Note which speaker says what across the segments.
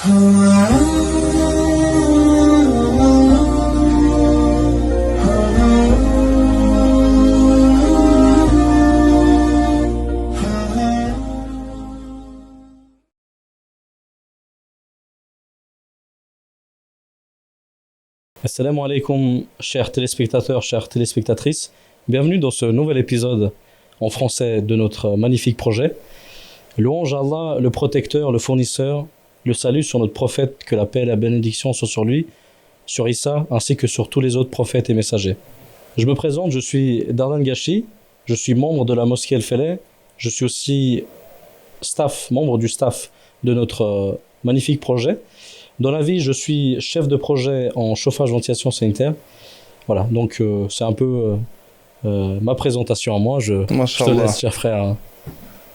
Speaker 1: Assalamu alaikum, chers téléspectateurs, chères téléspectatrices. Bienvenue dans ce nouvel épisode en français de notre magnifique projet. Louange à Allah, le protecteur, le fournisseur, le salut sur notre prophète, que la paix et la bénédiction soient sur lui, sur Issa, ainsi que sur tous les autres prophètes et messagers. Je me présente, je suis Dardan Gachi, je suis membre de la mosquée El Feleh, je suis aussi membre du staff de notre magnifique projet. Dans la vie, je suis chef de projet en chauffage ventilation sanitaire. Voilà, donc c'est un peu ma présentation à moi. Je te laisse, cher frère.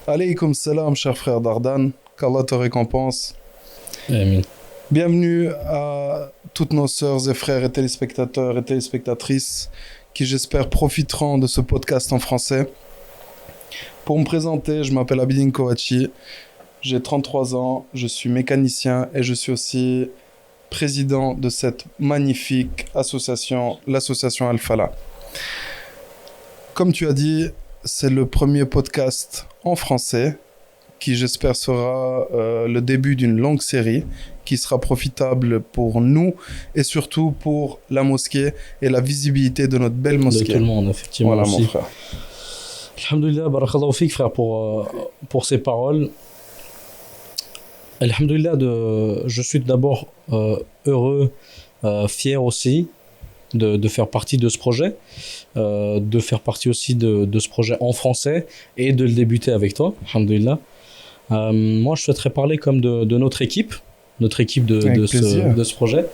Speaker 2: Alaykoum salam, cher frère Dardan. Qu'Allah te récompense.
Speaker 1: Amin.
Speaker 2: Bienvenue à toutes nos sœurs et frères et téléspectateurs et téléspectatrices qui, j'espère, profiteront de ce podcast en français. Pour me présenter, je m'appelle Abidine Kouachi. J'ai 33 ans, je suis mécanicien et je suis aussi président de cette magnifique association, l'association Al-Falah. Comme tu as dit, c'est le premier podcast en français qui, j'espère, sera le début d'une longue série qui sera profitable pour nous et surtout pour la mosquée et la visibilité de notre belle mosquée.
Speaker 1: De tout le monde, effectivement.
Speaker 2: Voilà,
Speaker 1: aussi.
Speaker 2: mon frère.
Speaker 1: Alhamdulillah, barakallahu fik, frère, pour ces paroles. Alhamdulillah, je suis d'abord heureux, fier aussi de faire partie de ce projet, de faire partie aussi de ce projet en français et de le débuter avec toi, alhamdulillah. Moi, je souhaiterais parler comme de notre équipe de ce projet.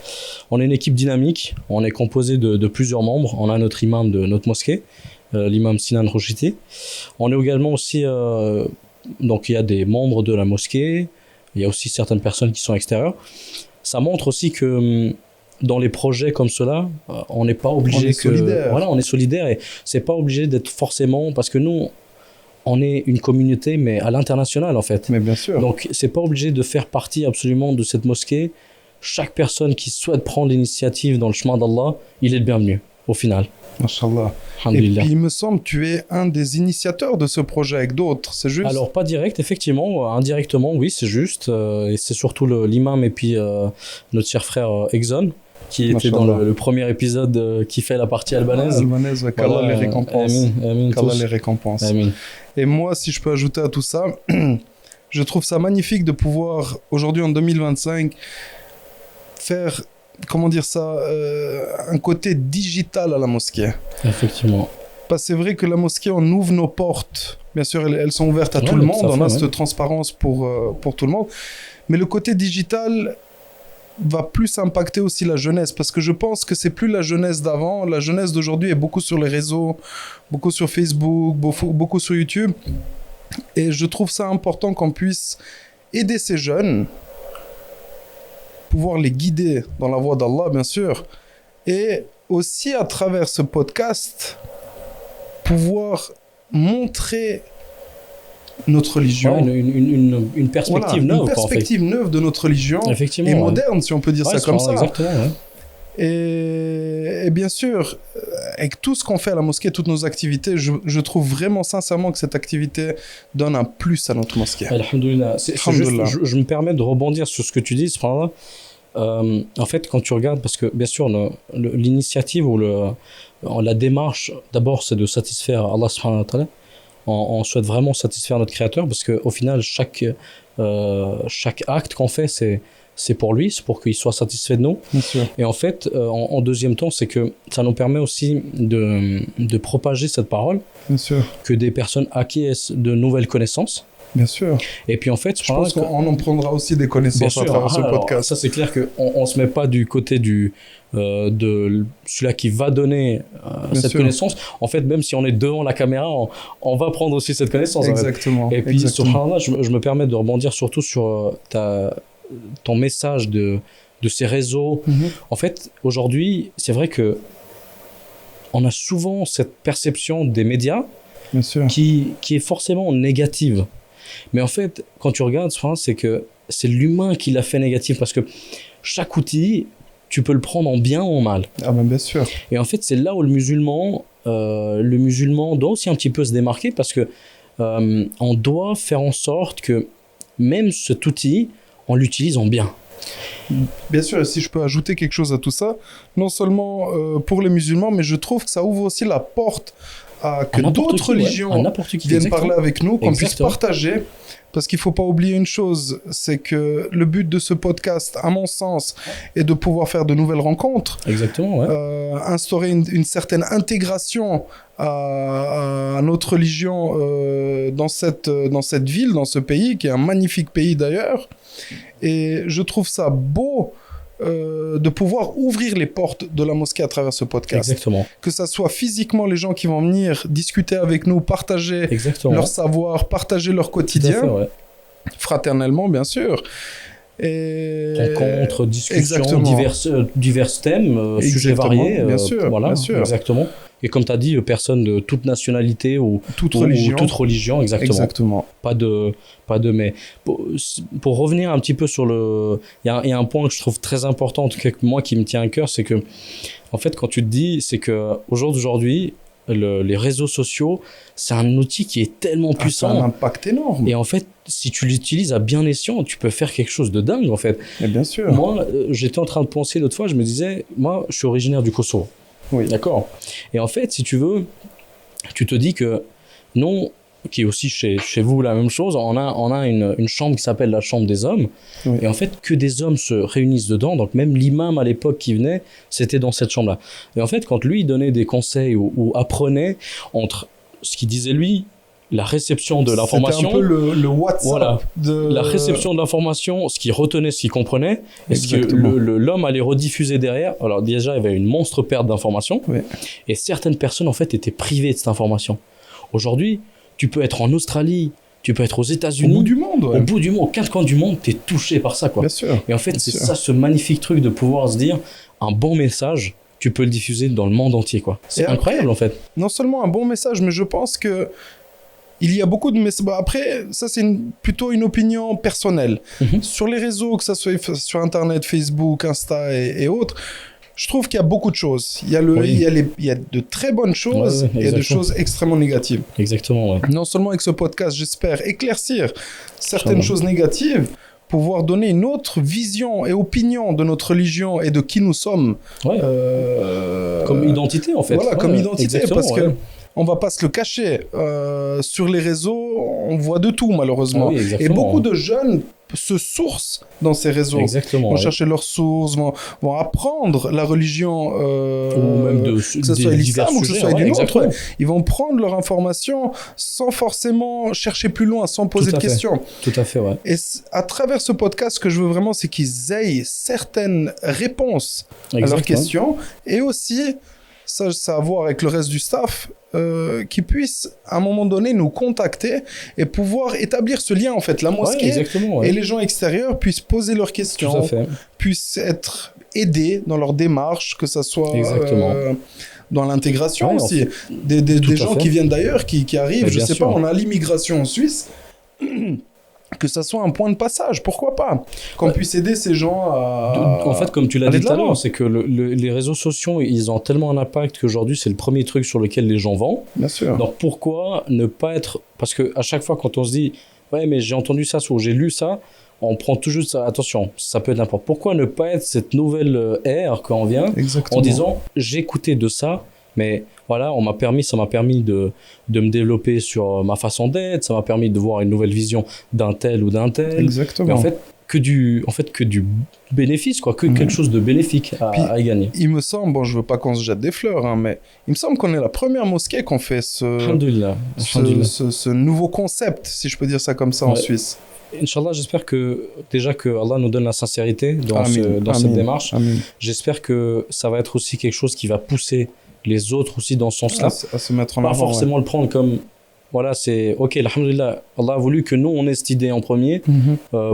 Speaker 1: On est une équipe dynamique, on est composé de plusieurs membres. On a notre imam de notre mosquée, l'imam Sinan Rochiti. On est également aussi, donc il y a des membres de la mosquée. Il y a aussi certaines personnes qui sont extérieures. Ça montre aussi que dans les projets comme cela, on n'est pas obligé on est solidaire et c'est pas obligé d'être forcément, parce que nous, on est une communauté mais à l'international en fait.
Speaker 2: Mais bien sûr.
Speaker 1: Donc c'est pas obligé de faire partie absolument de cette mosquée. Chaque personne qui souhaite prendre l'initiative dans le chemin d'Allah, il est le bienvenu au final.
Speaker 2: Mashallah. Et puis il me semble que tu es un des initiateurs de ce projet avec d'autres, c'est juste?
Speaker 1: Alors pas direct, effectivement, indirectement, oui, c'est juste. Et c'est surtout l'imam et puis notre cher frère Exxon, qui était dans le premier épisode qui fait la partie albanaise.
Speaker 2: Albanaise, ouais, qu'Allah les récompense.
Speaker 1: Amin,
Speaker 2: qu'Allah les récompense.
Speaker 1: Amin.
Speaker 2: Et moi, si je peux ajouter à tout ça, je trouve ça magnifique de pouvoir, aujourd'hui en 2025, faire... comment dire ça, un côté digital à la mosquée.
Speaker 1: Effectivement.
Speaker 2: Parce que c'est vrai que la mosquée, on ouvre nos portes. Bien sûr, elles sont ouvertes à tout le monde. On a cette transparence pour tout le monde. Mais le côté digital va plus impacter aussi la jeunesse. Parce que je pense que c'est plus la jeunesse d'avant. La jeunesse d'aujourd'hui est beaucoup sur les réseaux, beaucoup sur Facebook, beaucoup sur YouTube. Et je trouve ça important qu'on puisse aider ces jeunes, pouvoir les guider dans la voie d'Allah, bien sûr, et aussi à travers ce podcast, pouvoir montrer notre religion.
Speaker 1: Ouais, une perspective neuve.
Speaker 2: Une perspective neuve de notre religion, et moderne, si on peut dire ça comme ça.
Speaker 1: Exactement, ouais.
Speaker 2: Et bien sûr, avec tout ce qu'on fait à la mosquée, toutes nos activités, je trouve vraiment sincèrement que cette activité donne un plus à notre mosquée.
Speaker 1: Alhamdulillah. Je me permets de rebondir sur ce que tu dis, subhanallah. En fait, quand tu regardes, parce que bien sûr, l'initiative ou la démarche, d'abord, c'est de satisfaire Allah subhanahu wa ta'ala. On souhaite vraiment satisfaire notre créateur, parce qu'au final, chaque acte qu'on fait, c'est pour lui, c'est pour qu'il soit satisfait de nous.
Speaker 2: Bien sûr.
Speaker 1: Et en fait, en deuxième temps, c'est que ça nous permet aussi de propager cette parole.
Speaker 2: Bien sûr.
Speaker 1: Que des personnes acquiescent de nouvelles connaisses.
Speaker 2: Bien sûr.
Speaker 1: Et puis en fait,
Speaker 2: je pense qu'on en prendra aussi des connaissances à travers ce podcast.
Speaker 1: Ça, c'est clair qu'on ne se met pas du côté de celui-là qui va donner cette connaissance. En fait, même si on est devant la caméra, on va prendre aussi cette connaissance.
Speaker 2: Exactement.
Speaker 1: En fait. Et puis, subhanallah, je me permets de rebondir surtout sur ton message de ces réseaux. En fait, aujourd'hui, c'est vrai que on a souvent cette perception des médias qui est forcément négative. Mais en fait, quand tu regardes, c'est que c'est l'humain qui l'a fait négatif, parce que chaque outil, tu peux le prendre en bien ou en mal.
Speaker 2: Ah ben bien sûr.
Speaker 1: Et en fait, c'est là où le musulman doit aussi un petit peu se démarquer, parce que on doit faire en sorte que même cet outil, on l'utilise en bien.
Speaker 2: Bien sûr, et si je peux ajouter quelque chose à tout ça, non seulement pour les musulmans, mais je trouve que ça ouvre aussi la porte à que d'autres religions viennent parler avec nous, qu'on puisse partager. Parce qu'il ne faut pas oublier une chose, c'est que le but de ce podcast, à mon sens, est de pouvoir faire de nouvelles rencontres.
Speaker 1: Exactement, ouais.
Speaker 2: Instaurer une certaine intégration à notre religion dans cette ville, dans ce pays, qui est un magnifique pays d'ailleurs. Et je trouve ça beau de pouvoir ouvrir les portes de la mosquée à travers ce podcast.
Speaker 1: Exactement.
Speaker 2: Que ça soit physiquement les gens qui vont venir discuter avec nous, partager leur savoir, partager leur quotidien, fait, fraternellement bien sûr. Et...
Speaker 1: rencontres, discussions, divers thèmes, sujets variés.
Speaker 2: Bien sûr,
Speaker 1: voilà,
Speaker 2: bien sûr.
Speaker 1: Exactement. Et comme tu as dit, personne de toute nationalité ou toute religion, exactement. Pas de mais. Pour revenir un petit peu sur le... Il y a un point que je trouve très important, en tout cas moi qui me tient à cœur, c'est que, en fait, quand tu te dis, c'est qu'aujourd'hui, les réseaux sociaux, c'est un outil qui est tellement puissant.
Speaker 2: Ça a un impact énorme.
Speaker 1: Et en fait, si tu l'utilises à bien escient, tu peux faire quelque chose de dingue, en fait.
Speaker 2: Et bien sûr.
Speaker 1: Moi, j'étais en train de penser l'autre fois, je me disais, moi, je suis originaire du Kosovo.
Speaker 2: Oui.
Speaker 1: D'accord. Et en fait, si tu veux, tu te dis que non, qui est aussi chez vous la même chose, on a une chambre qui s'appelle la chambre des hommes. Oui. Et en fait, que des hommes se réunissent dedans. Donc même l'imam à l'époque qui venait, c'était dans cette chambre-là. Et en fait, quand lui, il donnait des conseils ou apprenait entre ce qu'il disait lui, la réception de l'information.
Speaker 2: C'était un peu le WhatsApp.
Speaker 1: Voilà. La réception de l'information, ce qu'il retenait, ce qu'il comprenait, et ce que l'homme allait rediffuser derrière. Alors déjà, il y avait une monstre perte d'informations.
Speaker 2: Oui.
Speaker 1: Et certaines personnes, en fait, étaient privées de cette information. Aujourd'hui, tu peux être en Australie, tu peux être aux États-Unis.
Speaker 2: Au bout du monde, ouais.
Speaker 1: Au bout du monde, aux quatre coins du monde, tu es touché par ça, quoi.
Speaker 2: Bien sûr.
Speaker 1: Et en fait, c'est ça, ce magnifique truc de pouvoir se dire, un bon message, tu peux le diffuser dans le monde entier, quoi. C'est incroyable, en fait.
Speaker 2: Non seulement un bon message, mais je pense que il y a beaucoup de messages. Bah après, ça, c'est plutôt une opinion personnelle. Sur les réseaux, que ça soit sur Internet, Facebook, Insta et autres, je trouve qu'il y a beaucoup de choses. Il y a de très bonnes choses et de choses extrêmement négatives.
Speaker 1: Exactement, ouais.
Speaker 2: Non seulement avec ce podcast, j'espère éclaircir certaines choses négatives, pouvoir donner une autre vision et opinion de notre religion et de qui nous sommes.
Speaker 1: Ouais. Comme identité, en fait.
Speaker 2: Voilà, comme identité, parce que on va pas se le cacher. Sur les réseaux, on voit de tout, malheureusement. Et beaucoup de jeunes se sourcent dans ces réseaux.
Speaker 1: Exactement.
Speaker 2: Vont chercher leurs sources, vont apprendre la religion,
Speaker 1: ou même
Speaker 2: que ce soit l'islam ou que ce soit d'une autre. Ils vont prendre leur information sans forcément chercher plus loin, sans poser de questions.
Speaker 1: Tout à fait, ouais.
Speaker 2: Et à travers ce podcast, ce que je veux vraiment, c'est qu'ils aient certaines réponses à leurs questions. Et aussi, ça a à voir avec le reste du staff, qui puissent à un moment donné nous contacter et pouvoir établir ce lien, en fait, la mosquée et les gens extérieurs puissent poser leurs questions, puissent être aidés dans leur démarche, que ça soit dans l'intégration aussi, des gens qui viennent d'ailleurs, qui arrivent, je sais pas, on a l'immigration en Suisse. Que ça soit un point de passage, pourquoi pas, qu'on puisse aider ces gens à...
Speaker 1: En fait, comme tu l'as dit tout à l'heure, c'est que les réseaux sociaux, ils ont tellement un impact qu'aujourd'hui, c'est le premier truc sur lequel les gens vont.
Speaker 2: Bien sûr.
Speaker 1: Donc pourquoi ne pas être... Parce qu'à chaque fois, quand on se dit « Ouais, mais j'ai entendu ça, ou j'ai lu ça », on prend toujours ça. Attention, ça peut être n'importe. Pourquoi ne pas être cette nouvelle ère quand on vient en disant « J'ai écouté de ça, mais... » Voilà, ça m'a permis de me développer sur ma façon d'être, ça m'a permis de voir une nouvelle vision d'un tel ou d'un tel.
Speaker 2: Exactement.
Speaker 1: Mais en fait, que du bénéfice, quoi, quelque chose de bénéfique à gagner.
Speaker 2: Il me semble, bon, je veux pas qu'on se jette des fleurs, hein, mais il me semble qu'on est la première mosquée qu'on fait ce nouveau concept, si je peux dire ça comme ça, en Suisse.
Speaker 1: Inch'Allah, j'espère que Allah nous donne la sincérité dans cette démarche.
Speaker 2: Amin.
Speaker 1: J'espère que ça va être aussi quelque chose qui va pousser les autres aussi dans ce sens-là.
Speaker 2: À se mettre en avant.
Speaker 1: Pas forcément le prendre comme... Voilà, c'est... Ok, alhamdoulilah, Allah a voulu que nous, on ait cette idée en premier.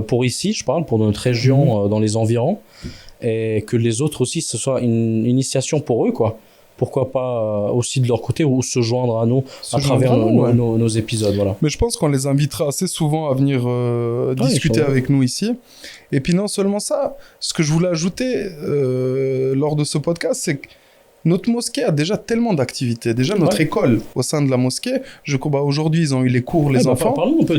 Speaker 1: Pour ici, je parle, pour notre région, dans les environs. Et que les autres aussi, ce soit une initiation pour eux, quoi. pourquoi pas aussi de leur côté ou se joindre à nous à travers nos épisodes. Voilà.
Speaker 2: Mais je pense qu'on les invitera assez souvent à venir discuter avec nous ici. Et puis non seulement ça, ce que je voulais ajouter lors de ce podcast, c'est que notre mosquée a déjà tellement d'activités. Déjà, notre école au sein de la mosquée, je crois aujourd'hui, ils ont eu les cours, les enfants.
Speaker 1: Parlons un peu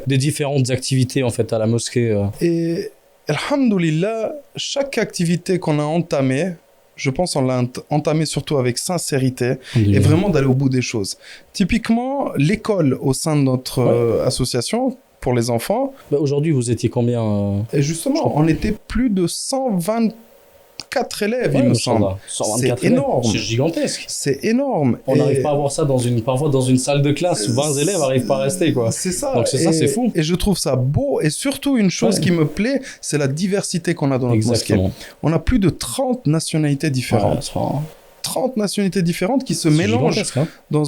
Speaker 1: des différentes activités en fait à la mosquée.
Speaker 2: Et alhamdoulilah, chaque activité qu'on a entamée, je pense on l'a entamée surtout avec sincérité et vraiment d'aller au bout des choses. Typiquement, l'école au sein de notre association pour les enfants.
Speaker 1: Aujourd'hui, vous étiez combien
Speaker 2: Et justement, on était plus de 124 élèves, il me semble. C'est énorme.
Speaker 1: C'est gigantesque.
Speaker 2: C'est énorme.
Speaker 1: On n'arrive pas à voir ça parfois dans une salle de classe où 20 élèves n'arrivent pas à rester, quoi.
Speaker 2: C'est ça.
Speaker 1: Donc c'est fou.
Speaker 2: Et je trouve ça beau. Et surtout, une chose qui me plaît, c'est la diversité qu'on a dans notre mosquée. On a plus de 30 nationalités différentes. 30 nationalités différentes qui se mélangent dans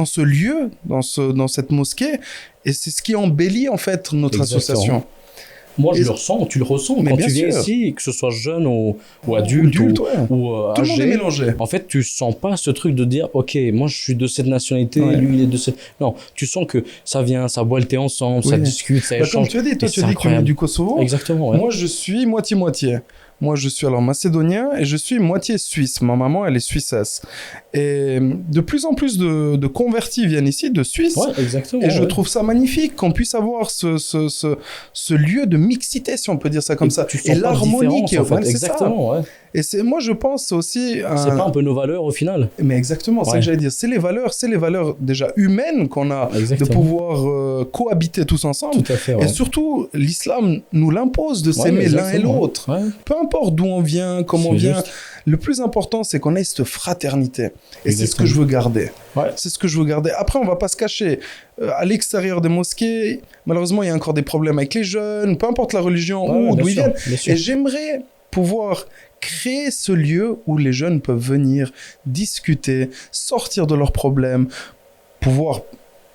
Speaker 2: ce lieu, dans cette mosquée. Et c'est ce qui embellit, en fait, notre association.
Speaker 1: Moi, je le ressens, tu le ressens quand tu viens ici, que ce soit jeune ou adulte ou
Speaker 2: tout le monde est mélangé.
Speaker 1: En fait, tu sens pas ce truc de dire, ok, moi je suis de cette nationalité, lui il est de cette... Non, tu sens que ça vient, ça boit le thé ensemble, ça discute, ça échange.
Speaker 2: Comme tu as dit, toi tu as dit que tu viens du Kosovo.
Speaker 1: Exactement.
Speaker 2: Moi je suis moitié-moitié. Moi, je suis alors macédonien et je suis moitié suisse. Ma maman, elle est suissesse. Et de plus en plus de convertis viennent ici, de Suisse.
Speaker 1: Ouais, exactement.
Speaker 2: Et je trouve ça magnifique qu'on puisse avoir ce lieu de mixité, si on peut dire ça comme ça.
Speaker 1: Et l'harmonie qui est
Speaker 2: en fait.
Speaker 1: Exactement, ouais.
Speaker 2: Et moi, je pense aussi...
Speaker 1: C'est pas un peu nos valeurs au final.
Speaker 2: Mais exactement, c'est ce que j'allais dire. C'est les valeurs déjà humaines qu'on a de pouvoir cohabiter tous ensemble.
Speaker 1: Tout à fait,
Speaker 2: Et surtout, l'islam nous l'impose de s'aimer l'un et l'autre. Ouais. Peu importe d'où on vient, comment on vient. Le plus important, c'est qu'on ait cette fraternité. Et c'est ce que je veux garder.
Speaker 1: Ouais.
Speaker 2: C'est ce que je veux garder. Après, on va pas se cacher. À l'extérieur des mosquées, malheureusement, il y a encore des problèmes avec les jeunes, peu importe la religion ou d'où ils viennent. Et j'aimerais pouvoir créer ce lieu où les jeunes peuvent venir discuter, sortir de leurs problèmes, pouvoir,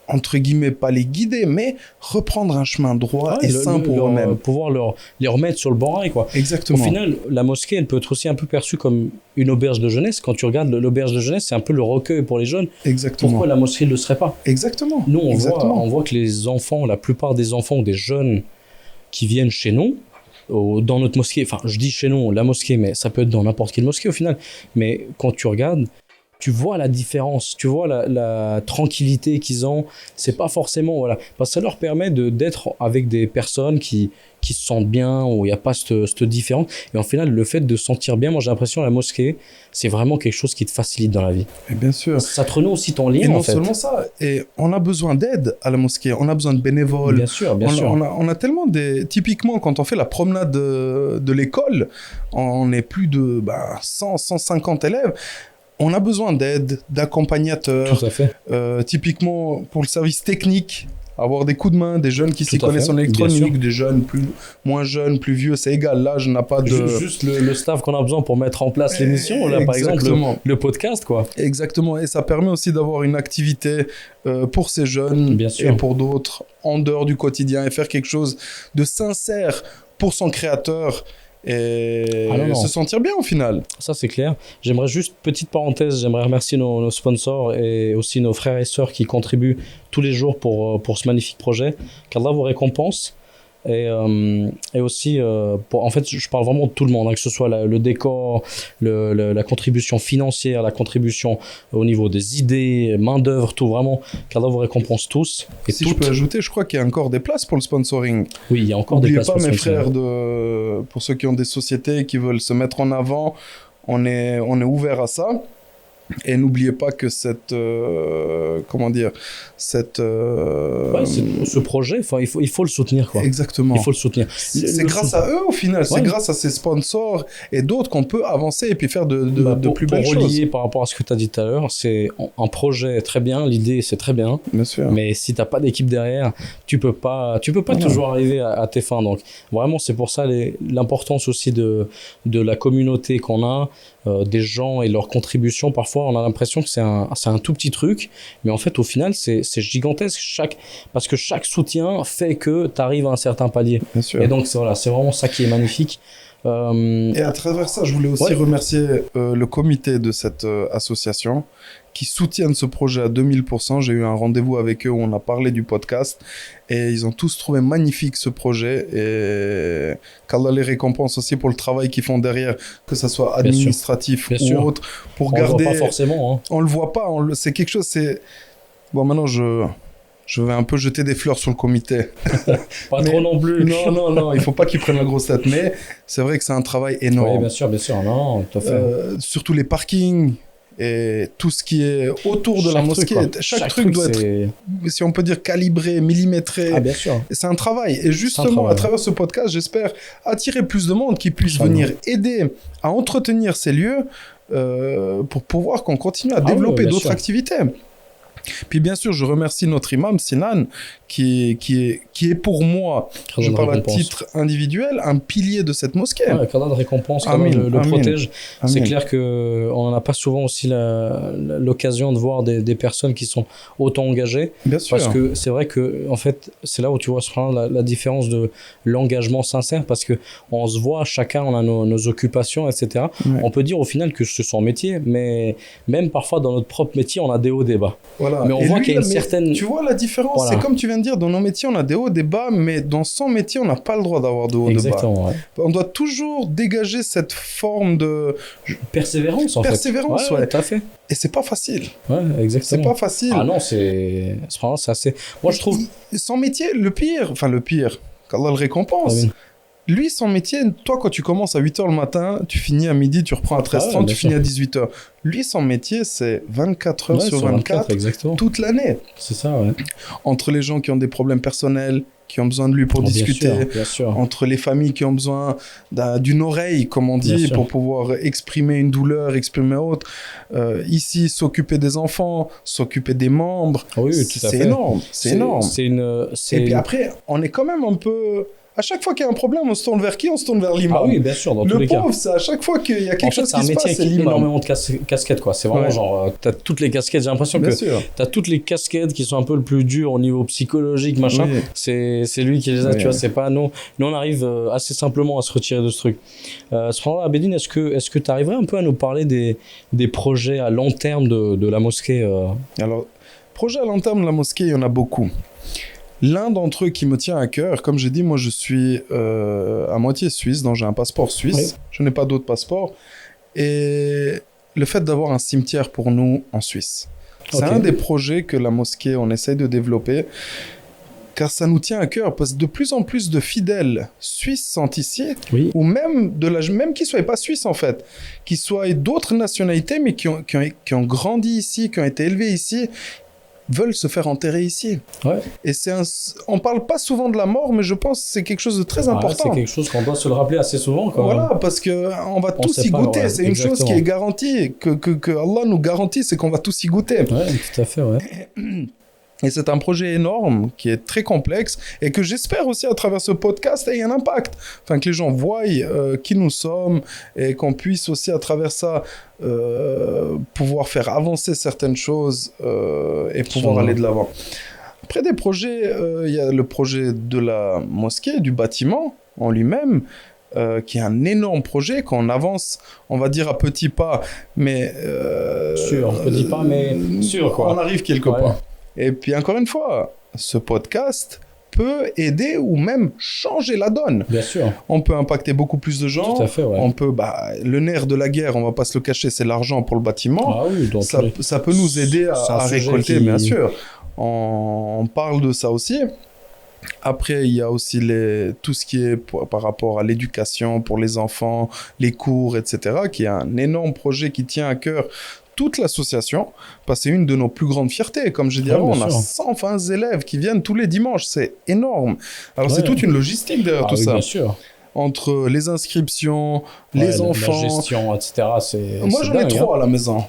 Speaker 2: entre guillemets, pas les guider, mais reprendre un chemin droit et sain pour eux-mêmes.
Speaker 1: Pouvoir les remettre sur le bon rail, quoi.
Speaker 2: Exactement.
Speaker 1: Au final, la mosquée, elle peut être aussi un peu perçue comme une auberge de jeunesse. Quand tu regardes l'auberge de jeunesse, c'est un peu le recueil pour les jeunes.
Speaker 2: Exactement.
Speaker 1: Pourquoi la mosquée ne le serait pas?
Speaker 2: Exactement.
Speaker 1: Nous, on voit que les enfants, la plupart des enfants ou des jeunes qui viennent chez nous, dans notre mosquée, enfin je dis chez nous la mosquée, mais ça peut être dans n'importe quelle mosquée au final, mais quand tu regardes, tu vois la différence, tu vois la tranquillité qu'ils ont, c'est pas forcément, voilà, parce que ça leur permet d'être avec des personnes qui se sentent bien, où il n'y a pas cette différence, et en final le fait de se sentir bien, moi j'ai l'impression la mosquée, c'est vraiment quelque chose qui te facilite dans la vie.
Speaker 2: Et bien sûr.
Speaker 1: Ça te renoue aussi ton lien,
Speaker 2: et non seulement ça, et on a besoin d'aide à la mosquée, on a besoin de bénévoles.
Speaker 1: Bien sûr.
Speaker 2: On a tellement typiquement quand on fait la promenade de l'école, on est plus de 150 élèves. On a besoin d'aide, d'accompagnateurs.
Speaker 1: Tout à fait.
Speaker 2: Typiquement, pour le service technique, avoir des coups de main, des jeunes qui s'y connaissent en électronique, des jeunes moins jeunes, plus vieux, c'est égal. L'âge n'a pas de...
Speaker 1: Juste le staff qu'on a besoin pour mettre en place l'émission, là, par exemple, le podcast, quoi.
Speaker 2: Exactement. Et ça permet aussi d'avoir une activité pour ces jeunes et pour d'autres, en dehors du quotidien, et faire quelque chose de sincère pour son créateur. Et se sentir bien au final.
Speaker 1: Ça c'est clair. J'aimerais juste, petite parenthèse, j'aimerais remercier nos sponsors et aussi nos frères et sœurs qui contribuent tous les jours pour ce magnifique projet. qu'Allah vous récompense. Et aussi, en fait, je parle vraiment de tout le monde, hein, que ce soit le décor, la contribution financière, la contribution au niveau des idées, main d'œuvre, tout vraiment. qu'Allah vous récompense tous.
Speaker 2: Et si je peux ajouter, je crois qu'il y a encore des places pour le sponsoring.
Speaker 1: Oui, il y a encore des places pour le
Speaker 2: sponsoring. N'oubliez pas, mes frères, pour ceux qui ont des sociétés qui veulent se mettre en avant, on est ouvert à ça. Et n'oubliez pas que ce
Speaker 1: projet, il faut le soutenir, quoi.
Speaker 2: Exactement.
Speaker 1: Il faut le soutenir.
Speaker 2: C'est grâce à eux, au final. C'est grâce à ces sponsors et d'autres qu'on peut avancer et puis faire de plus belles choses.
Speaker 1: Pour relier par rapport à ce que tu as dit tout à l'heure, c'est un projet très bien, l'idée c'est très bien.
Speaker 2: Bien sûr.
Speaker 1: Mais si tu n'as pas d'équipe derrière, tu peux pas toujours arriver à tes fins. Donc vraiment, c'est pour ça l'importance aussi de la communauté qu'on a, des gens et leurs contributions. Parfois, on a l'impression que c'est un tout petit truc, mais en fait, au final, c'est gigantesque. Parce que chaque soutien fait que tu arrives à un certain palier.
Speaker 2: Bien sûr.
Speaker 1: Et donc, c'est vraiment ça qui est magnifique.
Speaker 2: Et à travers ça, je voulais aussi remercier le comité de cette association qui soutiennent ce projet à 2000%. J'ai eu un rendez-vous avec eux où on a parlé du podcast et ils ont tous trouvé magnifique ce projet et qu'Allah les récompense aussi pour le travail qu'ils font derrière, que ce soit administratif ou autre, pour garder...
Speaker 1: On le voit pas forcément. Hein.
Speaker 2: On le voit pas, c'est quelque chose, c'est... Bon, maintenant, je vais un peu jeter des fleurs sur le comité.
Speaker 1: Pas trop non plus.
Speaker 2: Non, il faut pas qu'ils prennent la grosse tête. Mais c'est vrai que c'est un travail énorme.
Speaker 1: Oui, bien sûr. Non, tout à fait.
Speaker 2: Surtout les parkings et tout ce qui est autour de la mosquée. Chaque truc doit être, si on peut dire, calibré, millimétré.
Speaker 1: Ah, bien sûr.
Speaker 2: C'est un travail. Et justement, à travers ce podcast, j'espère attirer plus de monde qui puisse venir aider à entretenir ces lieux pour pouvoir qu'on continue à développer d'autres activités. Puis bien sûr, je remercie notre imam, Sinan, qui est pour moi, je parle à titre individuel, un pilier de cette mosquée.
Speaker 1: Ouais, qu'Allah de récompense, qu'Allah le protège. C'est clair qu'on n'a pas souvent aussi l'occasion de voir des personnes qui sont autant engagées.
Speaker 2: Bien sûr.
Speaker 1: Parce que c'est vrai que, en fait, c'est là où tu vois la différence de l'engagement sincère, parce qu'on se voit, chacun, on a nos occupations, etc. Ouais. On peut dire au final que c'est son métier, mais même parfois dans notre propre métier, on a des hauts, des bas.
Speaker 2: Voilà.
Speaker 1: Mais on voit qu'il y a une certaine...
Speaker 2: Tu vois la différence, c'est comme tu viens de dire, dans nos métiers, on a des hauts, des bas, mais dans son métier, on n'a pas le droit d'avoir de hauts, de bas.
Speaker 1: Exactement, ouais.
Speaker 2: On doit toujours dégager cette forme de...
Speaker 1: Persévérance, en fait.
Speaker 2: Persévérance, ouais.
Speaker 1: Tout à fait.
Speaker 2: Et c'est pas facile.
Speaker 1: Ouais, exactement.
Speaker 2: C'est pas facile.
Speaker 1: Ah non, c'est assez... Moi, je trouve...
Speaker 2: Son métier, le pire, qu'Allah le récompense. Ah, oui. Lui, son métier, toi, quand tu commences à 8h le matin, tu finis à midi, tu reprends à 13h30, tu finis à 18h. Lui, son métier, c'est 24 heures sur 24, toute l'année.
Speaker 1: C'est ça, ouais.
Speaker 2: Entre les gens qui ont des problèmes personnels, qui ont besoin de lui pour discuter,
Speaker 1: bien sûr.
Speaker 2: Entre les familles qui ont besoin d'une oreille, comme on dit, pour pouvoir exprimer une douleur, exprimer autre. Ici, s'occuper des enfants, s'occuper des membres, c'est énorme. C'est énorme. Et puis après, on est quand même un peu... À chaque fois qu'il y a un problème, on se tourne vers qui? On se tourne vers l'imam.
Speaker 1: Ah oui, bien sûr, dans tous les cas.
Speaker 2: Le pauvre, c'est à chaque fois qu'il y a quelque chose qui se passe, c'est l'imam.
Speaker 1: C'est un métier avec énormément de casquettes, quoi. C'est vraiment genre, t'as toutes les casquettes. J'ai l'impression que t'as toutes les casquettes qui sont un peu le plus dures au niveau psychologique, machin. Oui. C'est lui qui les a, tu vois, c'est pas nous. Nous, on arrive assez simplement à se retirer de ce truc. Cependant, Abedine, est-ce que tu arriverais un peu à nous parler des projets à long terme de la mosquée
Speaker 2: Alors, projets à long terme de la mosquée, il y en a beaucoup. L'un d'entre eux qui me tient à cœur, comme j'ai dit, moi je suis à moitié suisse, donc j'ai un passeport suisse. Oui. Je n'ai pas d'autre passeport. Et le fait d'avoir un cimetière pour nous en Suisse, c'est un des projets que la mosquée, on essaye de développer, car ça nous tient à cœur, parce que de plus en plus de fidèles suisses sont ici, ou même même qui ne soient pas suisses en fait, qui soient d'autres nationalités, mais qui ont grandi ici, qui ont été élevés ici, veulent se faire enterrer ici.
Speaker 1: Ouais.
Speaker 2: Et on parle pas souvent de la mort, mais je pense que c'est quelque chose de très important.
Speaker 1: C'est quelque chose qu'on doit se le rappeler assez souvent. Quand
Speaker 2: voilà, parce qu'on va tous y goûter. Ouais, c'est une chose qui est garantie, que Allah nous garantit, c'est qu'on va tous y goûter.
Speaker 1: Ouais, tout à fait, ouais.
Speaker 2: Et c'est un projet énorme, qui est très complexe, et que j'espère aussi à travers ce podcast ait un impact. Enfin, que les gens voient qui nous sommes, et qu'on puisse aussi à travers ça pouvoir faire avancer certaines choses et pouvoir aller de l'avant. Après des projets, il y a le projet de la mosquée, du bâtiment en lui-même, qui est un énorme projet qu'on avance, on va dire à petits pas, mais...
Speaker 1: petits pas, mais sûr, quoi.
Speaker 2: On arrive quelque part. Et puis, encore une fois, ce podcast peut aider ou même changer la donne.
Speaker 1: Bien sûr.
Speaker 2: On peut impacter beaucoup plus de gens.
Speaker 1: Tout à fait, ouais.
Speaker 2: On peut, le nerf de la guerre, on va pas se le cacher, c'est l'argent pour le bâtiment.
Speaker 1: Ah oui, donc
Speaker 2: ça peut nous aider à récolter, bien sûr. On parle de ça aussi. Après, il y a aussi tout ce qui est par rapport à l'éducation pour les enfants, les cours, etc., qui est un énorme projet qui tient à cœur toute l'association, parce que c'est une de nos plus grandes fiertés. Comme j'ai dit avant, on a 120 élèves qui viennent tous les dimanches, c'est énorme. Alors c'est toute une logistique derrière tout ça.
Speaker 1: Bien sûr.
Speaker 2: Entre les inscriptions, les enfants...
Speaker 1: La gestion, etc.
Speaker 2: Moi, j'en ai 3 à la maison.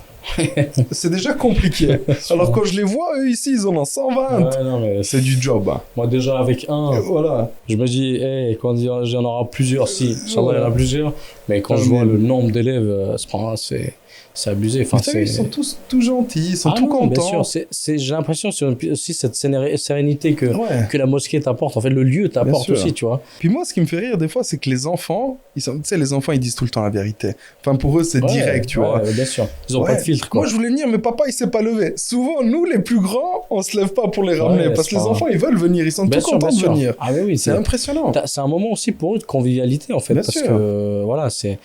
Speaker 2: C'est déjà compliqué. Alors quand je les vois, eux ici, ils en ont 120.
Speaker 1: Ouais, non, mais
Speaker 2: c'est du job. Hein.
Speaker 1: Moi déjà avec un,
Speaker 2: voilà.
Speaker 1: Je me dis, quand il y en aura plusieurs, si, ça en aura plusieurs. Mais quand je vois le nombre d'élèves, c'est c'est abusé. Enfin,
Speaker 2: ils sont tous tout gentils, ils sont tout
Speaker 1: non, bien
Speaker 2: contents.
Speaker 1: sûr, j'ai l'impression c'est aussi cette sérénité
Speaker 2: Ouais.
Speaker 1: que la mosquée t'apporte. En fait, le lieu t'apporte
Speaker 2: sûr.
Speaker 1: aussi, tu vois.
Speaker 2: Puis moi, ce qui me fait rire des fois, c'est que les enfants, tu sais, les enfants, ils disent tout le temps la vérité. Enfin, pour eux, c'est direct, tu vois.
Speaker 1: Bien sûr. Ils ont pas de filtre, quoi.
Speaker 2: Moi, je voulais venir, mais papa, il s'est pas levé. Souvent, nous, les plus grands, on se lève pas pour les ramener parce que les enfants, ils veulent venir, ils sont tout contents de venir.
Speaker 1: Ah oui,
Speaker 2: c'est impressionnant.
Speaker 1: C'est un moment aussi pour eux de convivialité, en fait,
Speaker 2: Bien
Speaker 1: parce
Speaker 2: sûr.
Speaker 1: que voilà, c'est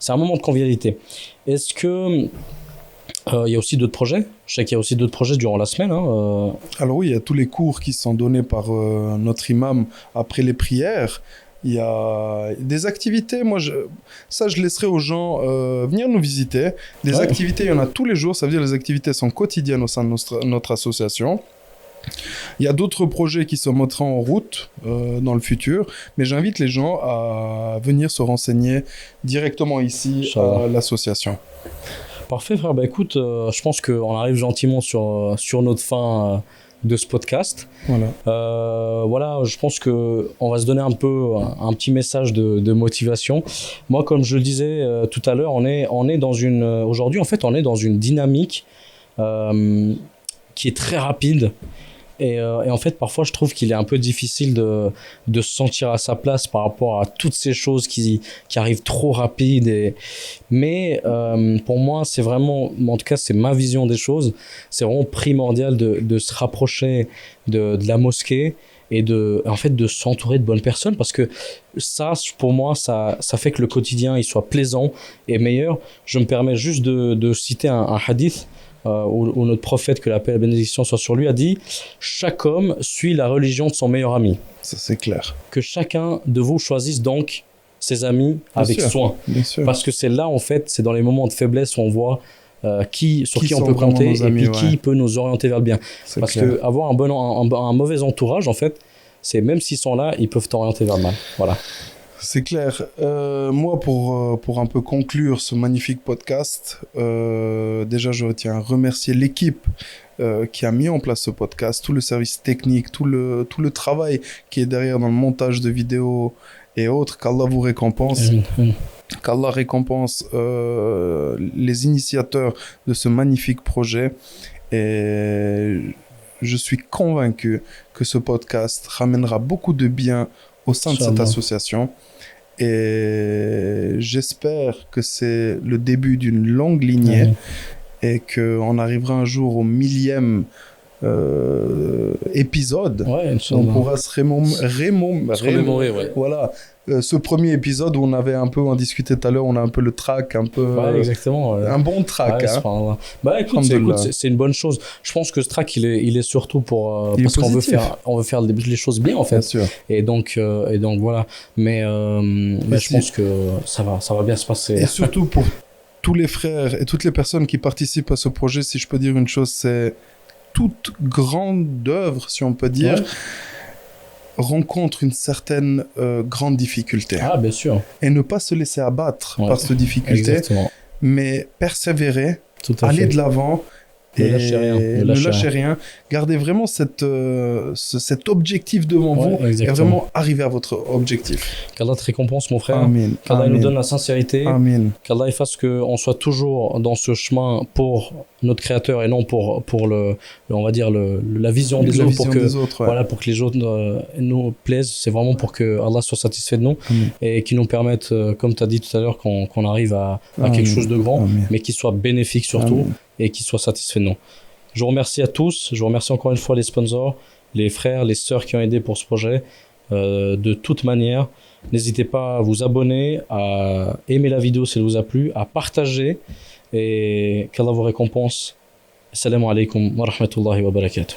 Speaker 1: un moment de convivialité. Est-ce que il y a aussi d'autres projets? Je sais qu'il y a aussi d'autres projets durant la semaine.
Speaker 2: Alors oui, il y a tous les cours qui sont donnés par notre imam après les prières. Il y a des activités, ça je laisserai aux gens venir nous visiter. Des activités, il y en a tous les jours, ça veut dire les activités sont quotidiennes au sein de notre association. Il y a d'autres projets qui se mettront en route dans le futur, mais j'invite les gens à venir se renseigner directement ici à l'association.
Speaker 1: Parfait, frère. Bah écoute, je pense qu'on arrive gentiment sur notre fin de ce podcast. Voilà, je pense qu'on va se donner un petit message de motivation. Moi, comme je le disais tout à l'heure, aujourd'hui, en fait, on est dans une dynamique qui est très rapide. Et en fait, parfois, je trouve qu'il est un peu difficile de se sentir à sa place par rapport à toutes ces choses qui arrivent trop rapides. Mais pour moi, c'est vraiment, en tout cas, c'est ma vision des choses. C'est vraiment primordial de se rapprocher de la mosquée et en fait, de s'entourer de bonnes personnes parce que ça, pour moi, ça fait que le quotidien il soit plaisant et meilleur. Je me permets juste de citer un hadith. Où notre prophète, que la paix et la bénédiction soit sur lui, a dit « Chaque homme suit la religion de son meilleur ami. »
Speaker 2: Ça, c'est clair.
Speaker 1: Que chacun de vous choisisse donc ses amis avec soin.
Speaker 2: Bien sûr.
Speaker 1: Parce que c'est là, en fait, c'est dans les moments de faiblesse où on voit sur qui on peut compter et puis qui peut nous orienter vers le bien. Parce qu'avoir un mauvais entourage, en fait, c'est même s'ils sont là, ils peuvent t'orienter vers le mal. Voilà.
Speaker 2: C'est clair. Moi, pour un peu conclure ce magnifique podcast, déjà, je tiens à remercier l'équipe qui a mis en place ce podcast, tout le service technique, tout le travail qui est derrière dans le montage de vidéos et autres. Qu'Allah vous récompense. Qu'Allah récompense les initiateurs de ce magnifique projet. Et je suis convaincu que ce podcast ramènera beaucoup de bien au sein de cette association. Et j'espère que c'est le début d'une longue lignée et qu'on arrivera un jour au 1000e épisode. On pourra se remémorer. Voilà. Ce premier épisode où on discutait tout à l'heure, on a un peu le track,
Speaker 1: exactement.
Speaker 2: Un bon track.
Speaker 1: Bah écoute, c'est une bonne chose. Je pense que ce track, il est surtout parce qu'on veut faire les choses bien en fait.
Speaker 2: Bien sûr.
Speaker 1: Et donc voilà. Mais je pense que ça va bien se passer.
Speaker 2: Et surtout pour tous les frères et toutes les personnes qui participent à ce projet, si je peux dire une chose, c'est toute grande œuvre, si on peut dire. Rencontre une certaine grande difficulté.
Speaker 1: Ah, bien sûr.
Speaker 2: Et ne pas se laisser abattre par cette difficulté, mais persévérer, aller de l'avant ne lâchez rien. Gardez vraiment cet objectif devant vous et vraiment arriver à votre objectif.
Speaker 1: Qu'Allah te récompense, mon frère.
Speaker 2: Amin.
Speaker 1: Qu'Allah nous donne la sincérité.
Speaker 2: Amin.
Speaker 1: Qu'Allah fasse qu'on soit toujours dans ce chemin pour notre créateur et non pour on va dire la vision des autres, voilà, pour que les autres nous plaisent. C'est vraiment pour que Allah soit satisfait de nous et qu'il nous permette, comme tu as dit tout à l'heure, qu'on arrive à quelque chose de grand, mais qui soit bénéfique surtout et qui soit satisfait de nous. Je vous remercie à tous. Je vous remercie encore une fois les sponsors, les frères, les sœurs qui ont aidé pour ce projet. De toute manière, n'hésitez pas à vous abonner, à aimer la vidéo si elle vous a plu, à partager et qu'Allah vous récompense. Assalamu alaikum wa rahmatullahi wa barakatuh.